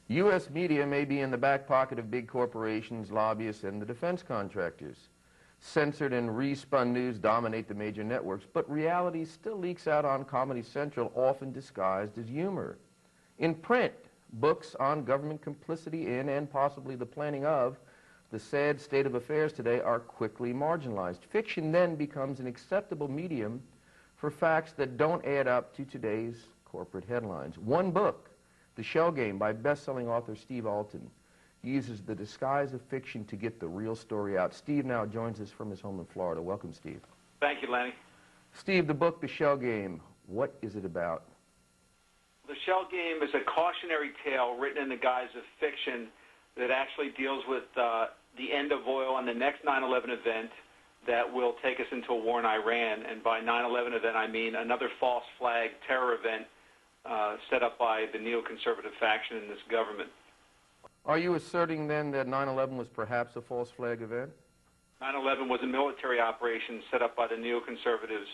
U.S. media may be in the back pocket of big corporations, lobbyists, and the defense contractors. Censored and respun news dominate the major networks, but reality still leaks out on Comedy Central, often disguised as humor. In print, books on government complicity in and possibly the planning of the sad state of affairs today are quickly marginalized. Fiction then becomes an acceptable medium for facts that don't add up to today's corporate headlines. One book, The Shell Game by best-selling author Steve Alten, uses the disguise of fiction to get the real story out. Steve now joins us from his home in Florida. Welcome, Steve. Thank you, Lenny. Steve, the book, The Shell Game, what is it about? The Shell Game is a cautionary tale written in the guise of fiction that actually deals with the end of oil and the next 9/11 event that will take us into a war in Iran. And by 9/11 event, I mean another false flag terror event set up by the neoconservative faction in this government. Are you asserting then that 9/11 was perhaps a false flag event? 9/11 was a military operation set up by the neoconservatives.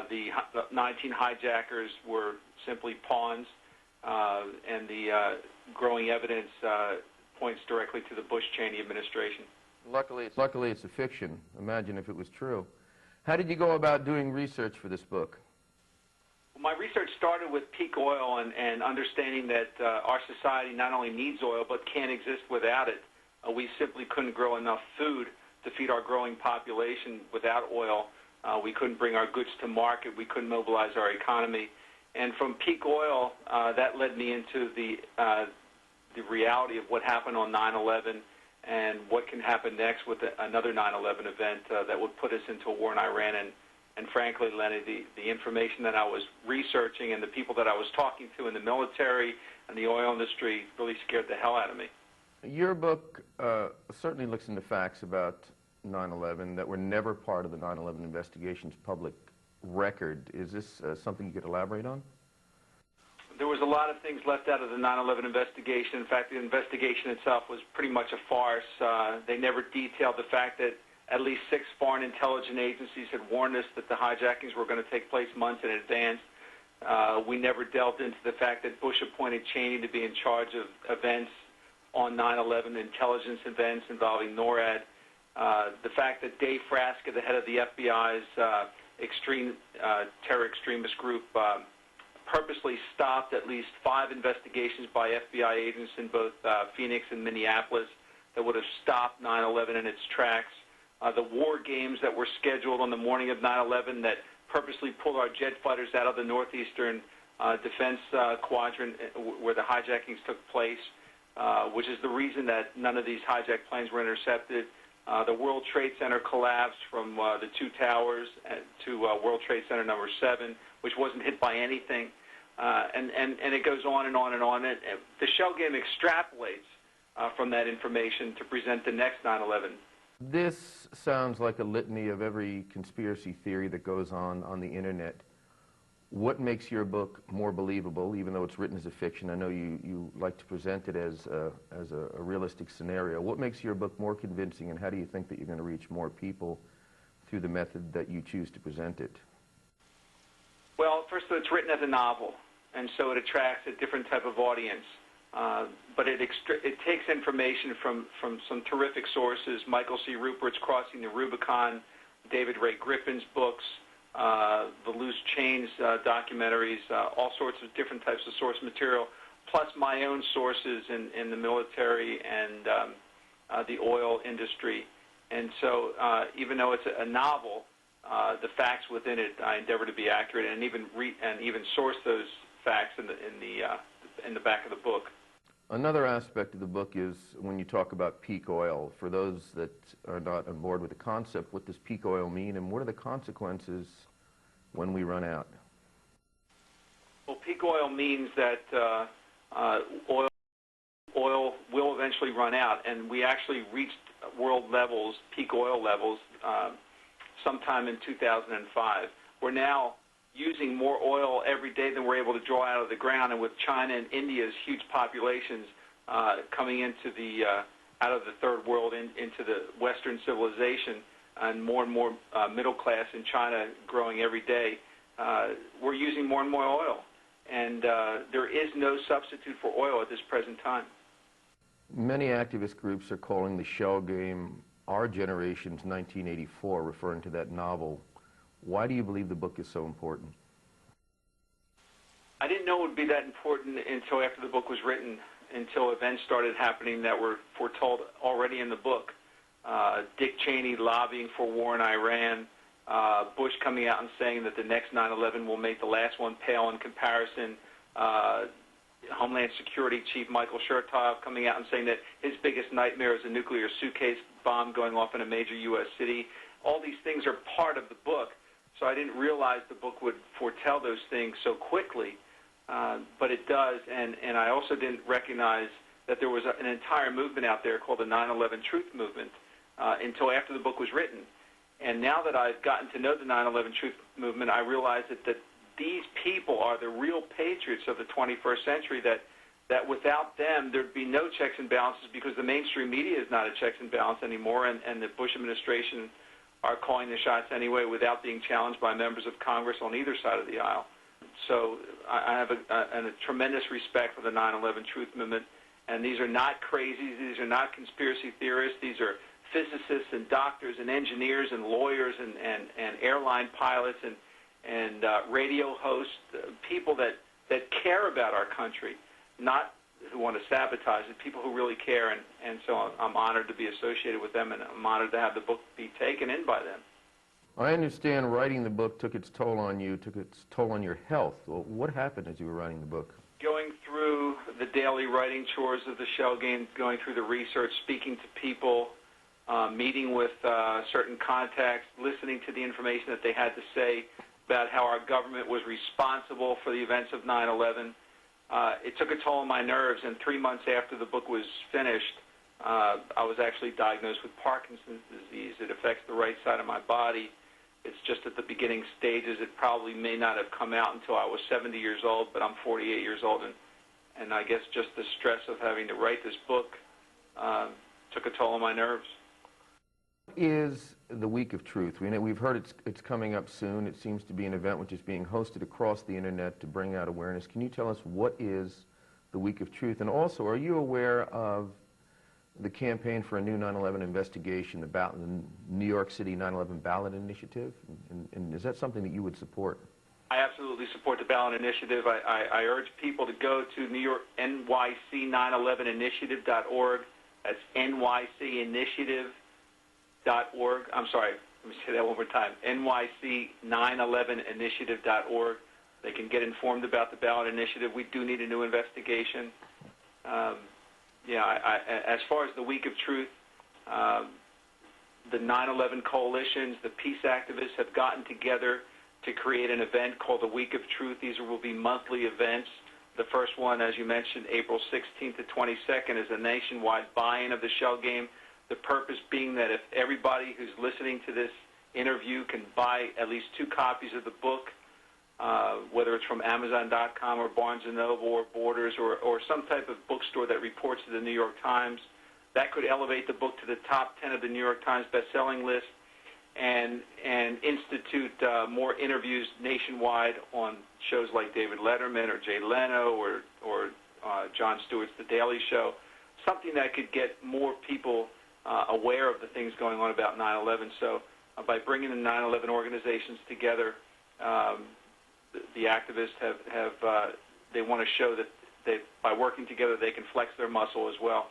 The 19 hijackers were simply pawns, and the growing evidence points directly to the Bush-Cheney administration. Luckily, it's a fiction. Imagine if it was true. How did you go about doing research for this book? My research started with peak oil and understanding that our society not only needs oil but can't exist without it. We simply couldn't grow enough food to feed our growing population without oil. We couldn't bring our goods to market. We couldn't mobilize our economy. And from peak oil, that led me into the reality of what happened on 9/11 and what can happen next with another 9/11 event that would put us into a war in Iran. And frankly, Lenny, the information that I was researching and the people that I was talking to in the military and the oil industry really scared the hell out of me. Your book certainly looks into facts about 9/11 that were never part of the 9/11 investigation's public record. Is this something you could elaborate on? There was a lot of things left out of the 9/11 investigation. In fact, the investigation itself was pretty much a farce. They never detailed the fact that at least 6 foreign intelligence agencies had warned us that the hijackings were going to take place months in advance. We never delved into the fact that Bush appointed Cheney to be in charge of events on 9/11, intelligence events involving NORAD. The fact that Dave Frasca, the head of the FBI's extreme terror extremist group, purposely stopped at least 5 investigations by FBI agents in both Phoenix and Minneapolis that would have stopped 9/11 in its tracks. The war games that were scheduled on the morning of 9/11 that purposely pulled our jet fighters out of the northeastern defense quadrant where the hijackings took place, which is the reason that none of these hijacked planes were intercepted. The World Trade Center collapsed from the 2 towers to World Trade Center number 7, which wasn't hit by anything. And it goes on and on and on. The Shell Game extrapolates from that information to present the next 9/11. This sounds like a litany of every conspiracy theory that goes on the internet. What makes your book more believable, even though it's written as a fiction? I know you like to present it as a realistic scenario. What makes your book more convincing, and how do you think that you're going to reach more people through the method that you choose to present it? Well, first of all, it's written as a novel, and so it attracts a different type of audience. But it takes information from some terrific sources: Michael C. Rupert's Crossing the Rubicon, David Ray Griffin's books, the Loose Chains documentaries, all sorts of different types of source material, plus my own sources in the military and the oil industry. And so even though it's a novel, the facts within it I endeavor to be accurate and even source those facts in the back of the book. Another aspect of the book is when you talk about peak oil. For those that are not on board with the concept, what does peak oil mean, and what are the consequences when we run out? Well, peak oil means that oil will eventually run out, and we actually reached world levels, peak oil levels, sometime in 2005. We're now using more oil every day than we're able to draw out of the ground, and with China and India's huge populations coming into the out of the third world into the Western civilization, and more middle class in China growing every day, we're using more and more oil, and there is no substitute for oil at this present time. Many activist groups are calling the shell game our generation's 1984, referring to that novel. Why do you believe the book is so important? I didn't know it would be that important until after the book was written, until events started happening that were foretold already in the book. Dick Cheney lobbying for war in Iran, Bush coming out and saying that the next 9/11 will make the last one pale in comparison, Homeland Security Chief Michael Chertoff coming out and saying that his biggest nightmare is a nuclear suitcase bomb going off in a major U.S. city. All these things are part of the book, so I didn't realize the book would foretell those things so quickly, but it does, and I also didn't recognize that there was an entire movement out there called the 9/11 Truth Movement until after the book was written. And now that I've gotten to know the 9/11 Truth Movement, I realize that these people are the real patriots of the 21st century, that without them there'd be no checks and balances, because the mainstream media is not a checks and balance anymore, and the Bush administration are calling the shots anyway without being challenged by members of Congress on either side of the aisle. So I have a tremendous respect for the 9/11 Truth Movement, and these are not crazies, these are not conspiracy theorists, these are physicists and doctors and engineers and lawyers and airline pilots and radio hosts, people that care about our country, not who want to sabotage it, people who really care, and so I'm honored to be associated with them, and I'm honored to have the book be taken in by them. I understand writing the book took its toll on you, took its toll on your health. Well, what happened as you were writing the book? Going through the daily writing chores of the shell game, going through the research, speaking to people, meeting with certain contacts, listening to the information that they had to say about how our government was responsible for the events of 9/11. It took a toll on my nerves, and 3 months after the book was finished, I was actually diagnosed with Parkinson's disease. It affects the right side of my body. It's just at the beginning stages. It probably may not have come out until I was 70 years old, but I'm 48 years old, and I guess just the stress of having to write this book took a toll on my nerves. Is the Week of Truth? We've heard it's coming up soon. It seems to be an event which is being hosted across the internet to bring out awareness. Can you tell us what is the Week of Truth? And also, are you aware of the campaign for a new 9/11 investigation, the New York City 9/11 ballot initiative? And is that something that you would support? I absolutely support the ballot initiative. I urge people to go to NYC911initiative.org. That's NYCinitiative.org. I'm sorry, let me say that one more time. NYC911initiative.org. They can get informed about the ballot initiative. We do need a new investigation. As far as the Week of Truth, the 9/11 coalitions, the peace activists have gotten together to create an event called the Week of Truth. These will be monthly events. The first one, as you mentioned, April 16th to 22nd, is a nationwide buy-in of the shell game. The purpose being that if everybody who's listening to this interview can buy at least 2 copies of the book, whether it's from Amazon.com or Barnes & Noble or Borders or some type of bookstore that reports to the New York Times, that could elevate the book to the top 10 of the New York Times best-selling list and institute more interviews nationwide on shows like David Letterman or Jay Leno or Jon Stewart's The Daily Show, something that could get more people aware of the things going on about 9/11. So by bringing the 9/11 organizations together, the activists they want to show that by working together they can flex their muscle as well.